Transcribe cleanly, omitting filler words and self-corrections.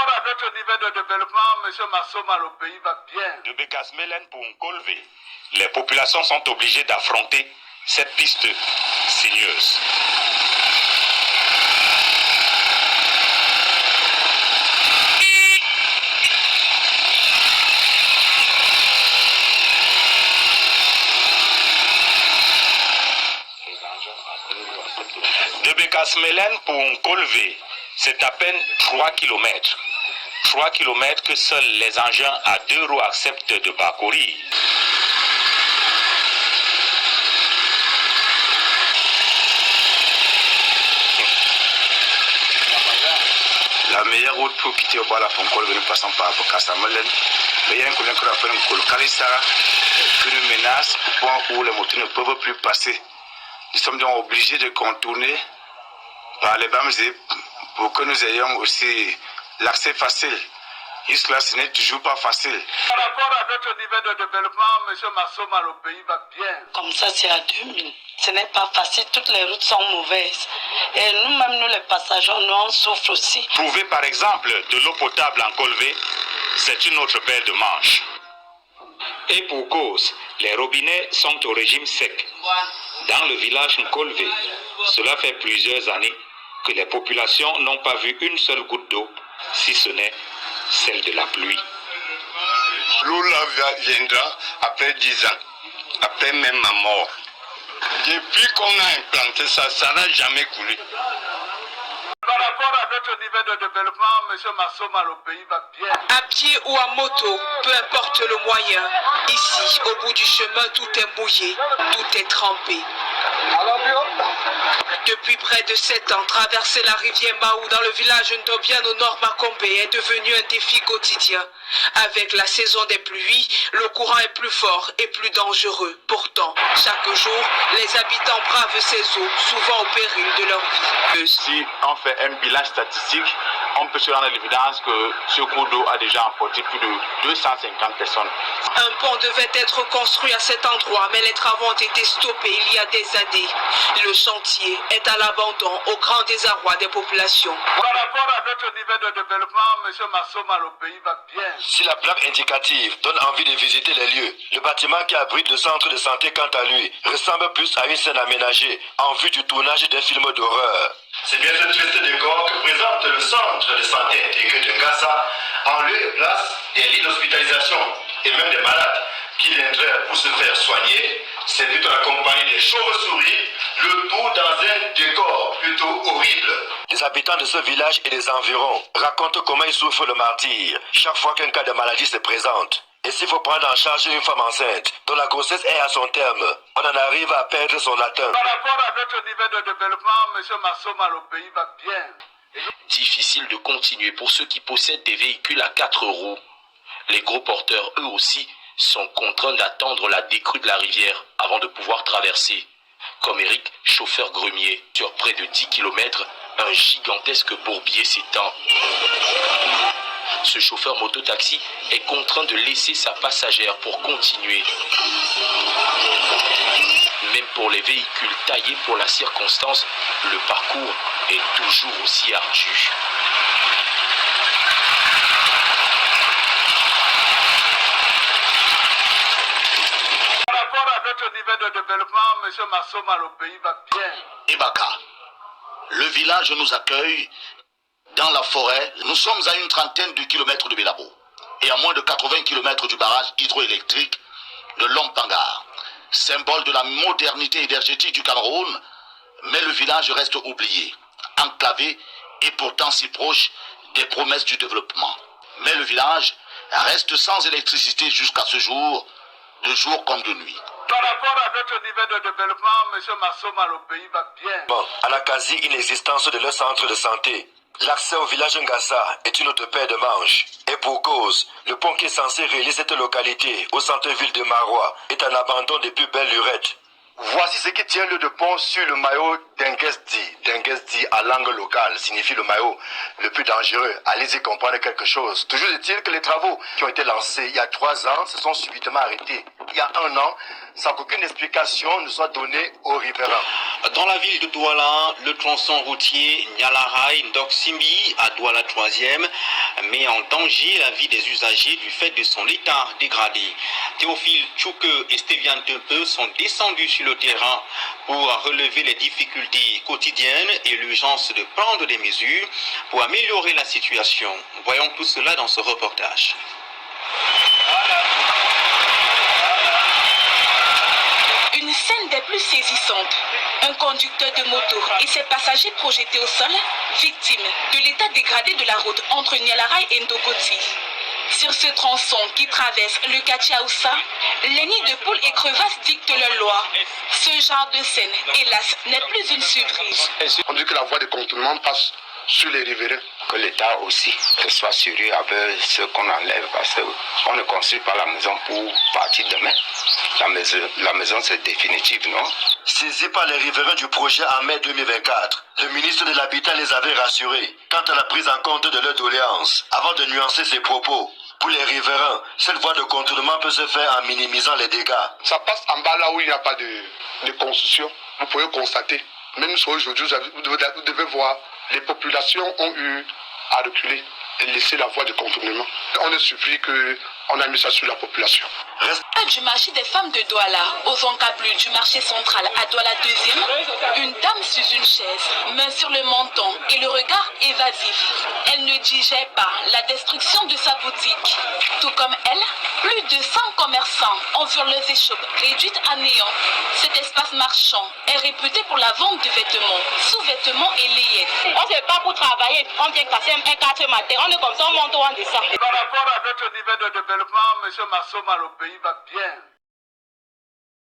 rapport à notre niveau de développement, M. Massoma, le pays va bien. De Bekasmelen pour Nkolve, les populations sont obligées d'affronter cette piste sinueuse. De Bekasmelen pour Nkolve, c'est à peine 3 km. 3 km que seuls les engins à 2 roues acceptent de parcourir. La meilleure route pour quitter au bas la Foncol, nous passons par Kassamelen. Mais il y a un collègue qui appelle un Kalissara qui nous menace au point où les motos ne peuvent plus passer. Nous sommes donc obligés de contourner par les Bamzé pour que nous ayons aussi l'accès facile. Jusque-là, ce n'est toujours pas facile. Par rapport à notre niveau de développement, M. Massoma, le pays va bien. Comme ça, c'est à 2000. Ce n'est pas facile, toutes les routes sont mauvaises. Et nous-mêmes, nous les passagers, nous en souffrons aussi. Trouver par exemple de l'eau potable en Kolvé, c'est une autre paire de manches. Et pour cause, les robinets sont au régime sec. Dans le village Nkolvé, cela fait plusieurs années que les populations n'ont pas vu une seule goutte d'eau, si ce n'est celle de la pluie. L'eau là viendra après 10 ans, après même ma mort. Depuis qu'on a implanté ça, ça n'a jamais coulé. Par rapport à notre niveau de développement, M. Massoma, le pays va bien. À pied ou à moto, peu importe le moyen, ici, au bout du chemin, tout est mouillé, tout est trempé. Depuis près de 7 ans, traverser la rivière Mahou dans le village Ndobian au nord Makombe est devenu un défi quotidien. Avec la saison des pluies, le courant est plus fort et plus dangereux. Pourtant, chaque jour, les habitants bravent ces eaux, souvent au péril de leur vie. Si on fait un bilan statistique, on peut se rendre à l'évidence que ce cours d'eau a déjà emporté plus de 250 personnes. Un pont devait être construit à cet endroit, mais les travaux ont été stoppés il y a des années. Le chantier est à l'abandon au grand désarroi des populations. Par rapport à notre niveau de développement, M. Massoma, le pays va bien. Si la plaque indicative donne envie de visiter les lieux, le bâtiment qui abrite le centre de santé, quant à lui, ressemble plus à une scène aménagée en vue du tournage d'un film d'horreur. C'est bien ce triste décor que présente le centre de santé intégré de Gaza, en lieu et place des lits d'hospitalisation et même des malades qui viendraient pour se faire soigner. C'est plutôt accompagné des chauves-souris, le tout dans un décor plutôt horrible. Les habitants de ce village et des environs racontent comment ils souffrent le martyre chaque fois qu'un cas de maladie se présente. Et s'il faut prendre en charge une femme enceinte dont la grossesse est à son terme, on en arrive à perdre son latin. Par rapport à notre niveau de développement, M. Massoma, le pays va bien. Difficile de continuer pour ceux qui possèdent des véhicules à 4 roues. Les gros porteurs, eux aussi, sont contraints d'attendre la décrue de la rivière avant de pouvoir traverser. Comme Eric, chauffeur grumier, sur près de 10 km, un gigantesque bourbier s'étend. Ce chauffeur mototaxi est contraint de laisser sa passagère pour continuer. Même pour les véhicules taillés pour la circonstance, le parcours est toujours aussi ardu. Par rapport à notre niveau de développement, M. Massoma, le pays va bien. Ibaka, le village nous accueille dans la forêt. Nous sommes à une trentaine de kilomètres de Bilabo et à moins de 80 kilomètres du barrage hydroélectrique de Lompangar, symbole de la modernité énergétique du Cameroun, mais le village reste oublié, enclavé et pourtant si proche des promesses du développement. Mais le village reste sans électricité jusqu'à ce jour, de jour comme de nuit. Par rapport à notre niveau de développement, M. Massoma, le pays va bien. Bon, à la quasi-inexistence de leur centre de santé, l'accès au village Ngassa est une autre paire de manches. Et pour cause, le pont qui est censé relier cette localité au centre-ville de Marois est en abandon depuis belle lurette. Voici ce qui tient lieu de pont sur le maillot d'Engesdi. D'Engesdi à langue locale signifie le maillot le plus dangereux. Allez-y comprendre quelque chose. Toujours est-il que les travaux qui ont été lancés il y a 3 ans se sont subitement arrêtés. il y a un an, sans qu'aucune explication ne soit donnée aux riverains. Dans la ville de Douala, le tronçon routier Nyalarai-Ndoksimbi à Douala 3e met en danger la vie des usagers du fait de son état dégradé. Théophile Tchouke et Stévian Tempe sont descendus sur le terrain pour relever les difficultés quotidiennes et l'urgence de prendre des mesures pour améliorer la situation. Voyons tout cela dans ce reportage. Une scène des plus saisissantes. Un conducteur de moto et ses passagers projetés au sol, victimes de l'état dégradé de la route entre Nyalarai et Ndokoti. Sur ce tronçon qui traverse le Kachiaoussa, les nids de poules et crevasses dictent leur loi. Ce genre de scène, hélas, n'est plus une surprise. On dit que la voie de contournement passe sur les riverains. Que l'État aussi soit sérieux avec ce qu'on enlève, parce qu'on ne construit pas la maison pour partir demain. La maison c'est définitive, non? Saisis par les riverains du projet en mai 2024, le ministre de l'Habitat les avait rassurés quant à la prise en compte de leurs doléances, avant de nuancer ses propos. Pour les riverains, cette voie de contournement peut se faire en minimisant les dégâts. Ça passe en bas là où il n'y a pas de construction. Vous pouvez constater, même si aujourd'hui vous devez voir, les populations ont eu à reculer et laisser la voie de contournement. On est surpris qu'on a mis ça sur la population. Du marché des femmes de Douala aux encablures du marché central à Douala 2e, une dame sur une chaise, main sur le menton et le regard évasif. Elle ne digère pas la destruction de sa boutique. Tout comme elle, plus de 100 commerçants ont vu leurs échoppes réduites à néant. Cet espace marchand est réputé pour la vente de vêtements, sous-vêtements et layettes. On ne sait pas pour travailler, on vient casser un 4 matin, on est comme ça, on monte, on descend. Par rapport à notre niveau de développement, M. Massoma, le pays va bien.